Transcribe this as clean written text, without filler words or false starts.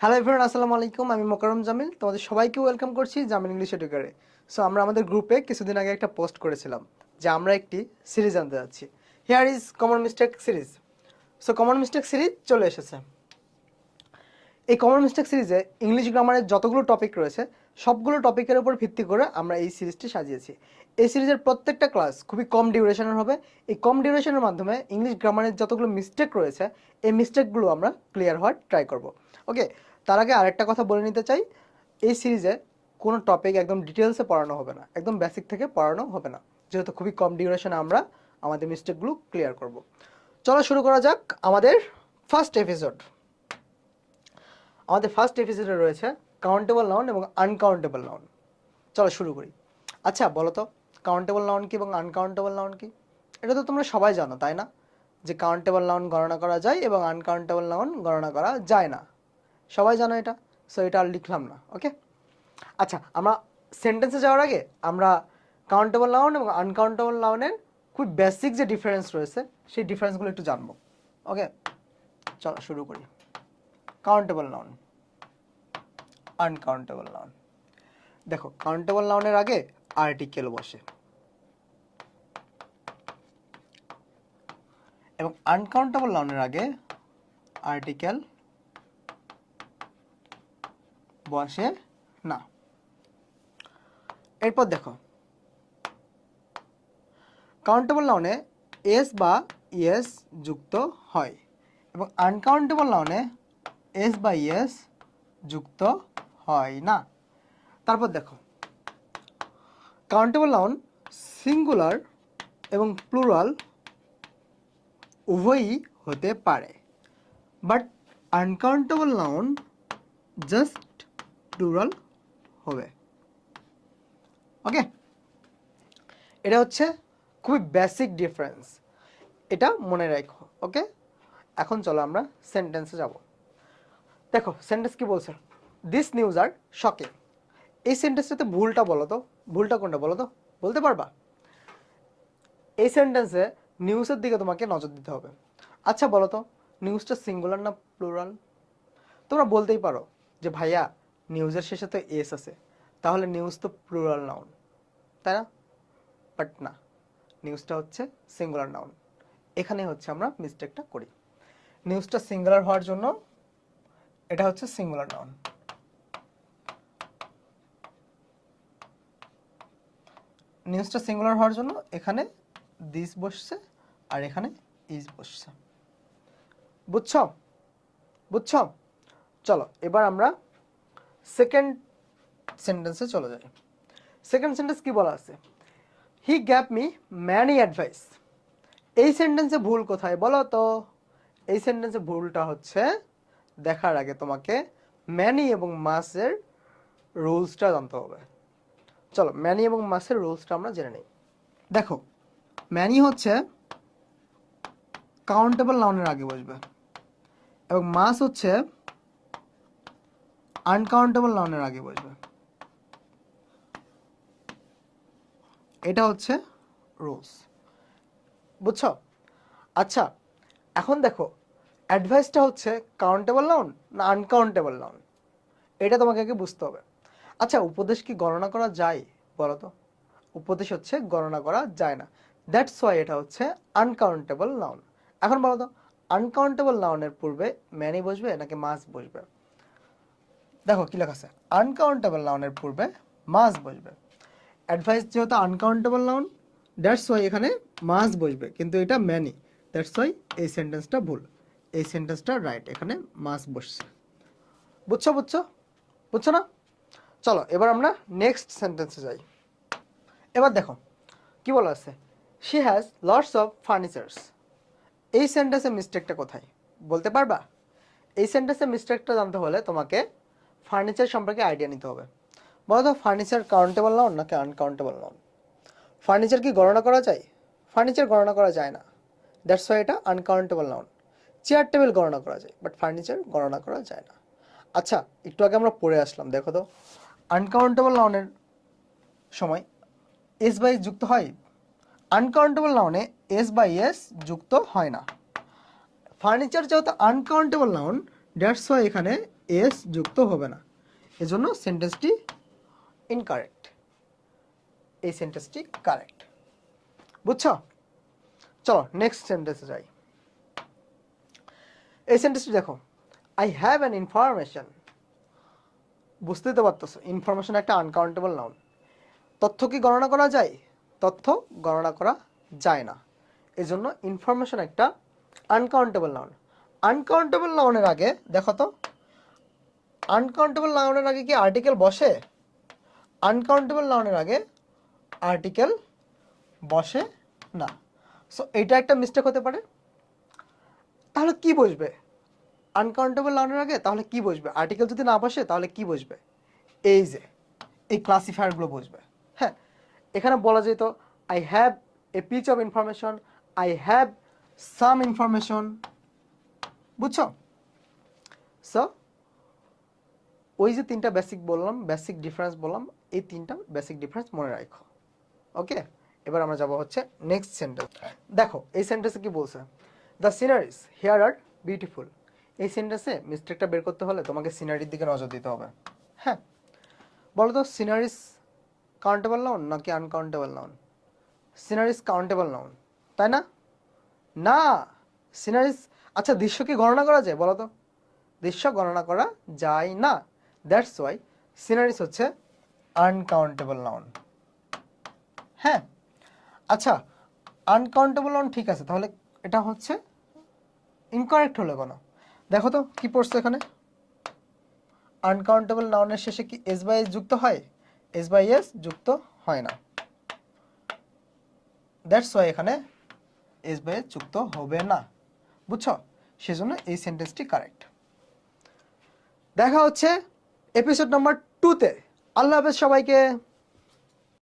Hello everyone, আসসালামু আলাইকুম। আমি মোকাররম জামিল, তোমাদের সবাইকে ওয়েলকাম করছি জামিল ইংলিশ এডুকেটরে। সো আমরা আমাদের গ্রুপে কিছুদিন আগে একটা পোস্ট করেছিলাম যে আমরা একটি সিরিজ আনতে যাচ্ছি। Here is common mistake series. So common mistake series চলে এসেছে। এই কমন মিস্টেক সিরিজে ইংলিশ গ্রামারের যতগুলো টপিক রয়েছে সবগুলো টপিকের উপর ভিত্তি করে আমরা এই সিরিজটি সাজিয়েছি। এই সিরিজের প্রত্যেকটা ক্লাস খুবই কম ডিউরেশনের হবে। এই কম ডিউরেশনের মাধ্যমে ইংলিশ গ্রামারের যতগুলো মিস্টেক রয়েছে এই মিস্টেকগুলো আমরা ক্লিয়ার হওয়ার ট্রাই করব। ওকে, তার আগে আরেকটা কথা বলে নিতে চাই, এই সিরিজে কোনো টপিক একদম ডিটেলসে পড়ানো হবে না, একদম বেসিক থেকে পড়ানো হবে না, যেহেতু খুবই কম ডিউরেশনে আমরা আমাদের মিস্টেকগুলো ক্লিয়ার করব। চলো শুরু করা যাক আমাদের ফার্স্ট এপিসোড। আমাদের ফার্স্ট এপিসোডে রয়েছে কাউন্টেবল নাউন এবং আনকাউন্টেবল নাউন। চলো শুরু করি। আচ্ছা বলো তো, কাউন্টেবল নাউন কি এবং আনকাউন্টেবল নাউন কি? এটা তো তোমরা সবাই জানো, তাই না? যে কাউন্টেবল নাউন গণনা করা যায় এবং আনকাউন্টেবল নাউন গণনা করা যায় না। সবাই জানো এটা। সো এটা আর লিখলাম না। ওকে, আচ্ছা আমরা সেন্টেন্সে যাওয়ার আগে আমরা কাউন্টেবল নাউন এবং আনকাউন্টেবল নাউনের খুব বেসিক যে ডিফারেন্স রয়েছে সেই ডিফারেন্সগুলো একটু জানবো। ওকে, চলো শুরু করি। Countable noun, uncountable noun. দেখো, কাউন্টেবল নাউনের আগে আর্টিকেল বসে এবং আনকাউন্টেবল নাউনের আগে আর্টিকেল বসে না। এরপর দেখো, কাউন্টেবল নাউনে এস বা ইএস যুক্ত হয় এবং আনকাউন্টেবল নাউনে এস বা ইএস যুক্ত হয় না। তারপর দেখো, কাউন্টেবল নাউন সিঙ্গুলার এবং প্লুরাল উভয়ই হতে পারে, but uncountable noun just plural হবে। ওকে, এটা হচ্ছে খুবই বেসিক ডিফারেন্স, এটা মনে রাখো। ওকে, এখন চলো আমরা সেন্টেন্সে যাব। দেখো সেন্টেন্স কি বলছে, দিস নিউজ আর শকিং। এই সেন্টেন্সটাতে ভুলটা বলো তো, ভুলটা কোনটা বলো তো, বলতে পারবা? এই সেন্টেন্সে নিউজের দিকে তোমাকে নজর দিতে হবে। আচ্ছা বলো তো, নিউজটা সিঙ্গুলার না প্লুরাল? তোমরা বলতেই পারো যে ভাইয়া নিউজের শেষে তো এস আছে, তাহলে নিউজ তো প্লুরাল নাউন, তাই না? বাট না, নিউজটা হচ্ছে সিঙ্গুলার নাউন। এখানে হচ্ছে আমরা মিস্টেকটা করি। নিউজটা সিঙ্গুলার হওয়ার জন্য এটা হচ্ছে সিঙ্গুলার নাউন। নিউজটা সিঙ্গুলার হওয়ার জন্য এখানে দিস বসছে আর এখানে ইজ বসছে। বুঝছো? বুঝছো? চলো এবার আমরা সেকেন্ড সেন্টেন্সে চলে যাই। সেকেন্ড সেন্টেন্স কি বলা আছে, he gave me many advice. এই সেন্টেন্সে ভুল কোথায় বলো তো? এই সেন্টেন্সে ভুলটা হচ্ছে, দেখার আগে তোমাকে ম্যানি এবং মাসের রুলসটা জানতে হবে। চলো ম্যানি এবং মাসের রুলসটা আমরা জেনে নিই। দেখো, ম্যানি হচ্ছে কাউন্টেবল নাউনের আগে বসবে এবং মাস হচ্ছে আনকাউন্টেবল নাউনের আগে বসবে। এটা হচ্ছে রুলস। বুঝছো? আচ্ছা এখন দেখো, অ্যাডভাইসটা হচ্ছে কাউন্টেবল নাউন না আনকাউন্টেবল নাউন, এটা তোমাকে আগে বুঝতে হবে। আচ্ছা উপদেশ কি গণনা করা যায় বলো তো? উপদেশ হচ্ছে গণনা করা যায় না, দ্যাটস ওয়াই এটা হচ্ছে আনকাউন্টেবল নাউন। এখন বলো তো, আনকাউন্টেবল নাউনের পূর্বে ম্যানি বসবে নাকি মাস বসবে? দেখো কি লেখা আছে, আনকাউন্টেবল নাউনের পূর্বে মাস বসবে। অ্যাডভাইস যেহেতু আনকাউন্টেবল নাউন, দ্যাটস ওয়াই এখানে মাস বসবে, কিন্তু এটা ম্যানি, দ্যাটস ওয়াই এই সেন্টেন্সটা ভুল, এই সেন্টেন্সটা রাইট, এখানে মাস বসছে। বুঝছো? বুঝছো? বুঝছো না? চলো এবার আমরা নেক্সট সেন্টেন্সে যাই। এবার দেখো কি বলা আছে, she has lots of furnitures. এই সেন্টেন্সের মিস্টেকটা কোথায় বলতে পারবা? এই সেন্টেন্সের মিস্টেকটা জানতে হলে তোমাকে ফার্নিচার সম্পর্কে আইডিয়া নিতে হবে। বলো তো, ফার্নিচার কাউন্টেবল নাউন নাকি আনকাউন্টেবল নাউন? ফার্নিচার কি গণনা করা যায়? ফার্নিচার গণনা করা যায় না, দ্যাটস ওয়াই এটা আনকাউন্টেবল নাউন। চেয়ার টেবিল গণনা করা যায়, বাট ফার্নিচার গণনা করা যায় না। আচ্ছা একটু আগে আমরা পড়ে আসলাম, দেখো তো, আনকাউন্টেবল নাউনের সময় এস বাই যুক্ত হয়, আনকাউন্টেবল নাউনে এস বাই এস যুক্ত হয় না। ফার্নিচার যেহেতু আনকাউন্টেবল নাউন, দ্যাটস ওয়াই এখানে এস যুক্ত হবে না, এজন্য সেন্টেন্সটি ইনকারেক্ট, এই সেন্টেন্সটি কারেক্ট। বুঝছো? চলো নেক্সট সেন্টেন্সে যাই। এই সেন্টেন্সটি দেখো, আই হ্যাভ অ্যান ইনফরমেশন। বুঝতেই তো পারতেছো, ইনফরমেশন একটা আনকাউন্টেবল নাউন। তথ্য কি গণনা করা যায়? তথ্য গণনা করা যায় না, এজন্য ইনফরমেশন একটা আনকাউন্টেবল নাউন। আনকাউন্টেবল নাউনের আগে দেখো তো, আনকাউন্টেবল নাউনের আগে কি আর্টিকেল বসে? আনকাউন্টেবল নাউনের আগে আর্টিকেল বসে না। সো এটা একটা মিস্টেক হতে পারে। তাহলে কি বসবে আনকাউন্টেবল নাউনের আগে? তাহলে কি বসবে? আর্টিকেল যদি না বসে তাহলে কি বসবে? এই যে এই ক্লাসিফায়ারগুলো বসবে। হ্যাঁ, এখানে বলা যেত I have a piece of information, I have some information. বুঝছো? সো ওই যে তিনটা বেসিক বললাম, বেসিক ডিফারেন্স বললাম, এই তিনটা বেসিক ডিফারেন্স মনে রাখো। ওকে, এবার আমরা যাব হচ্ছে নেক্সট সেন্টেন্স। দেখো এই সেন্টেন্সে কি বলছে, the sceneries here are beautiful. এই সেন্টেন্সে মিস্টেকটা বের করতে হলে তোমাকে সিনারির দিকে নজর দিতে হবে। হ্যাঁ, বলো তো সিনারিজ কাউন্টেবল নাউন নাকি uncountable noun? Sceneries countable noun, তাই না? না, সিনারিজ, আচ্ছা দৃশ্য কি গণনা করা যায় বলো তো? দৃশ্য গণনা করা যায় না, দ্যাটস ওয়াই সিনারিজ হচ্ছে আনকাউন্টেবল নাউন। হ্যাঁ, আচ্ছা আনকাউন্টেবল নাউন ঠিক আছে, তাহলে এটা হচ্ছে ইনকারেক্ট হলো কেন? দেখো তো কি পড়ছে এখানে, আনকাউন্টেবল নাউনের শেষে কি এস বাই এস যুক্ত হয়? এস বাই এস যুক্ত হয় না, দ্যাটস ওয়াই এখানে এস বাই এস যুক্ত হবে না। বুঝছো? সেজন্য এই সেন্টেন্সটি কারেক্ট। দেখা হচ্ছে এপিসোড নাম্বার 2-তে। আল্লাহ হাফেজ সবাইকে।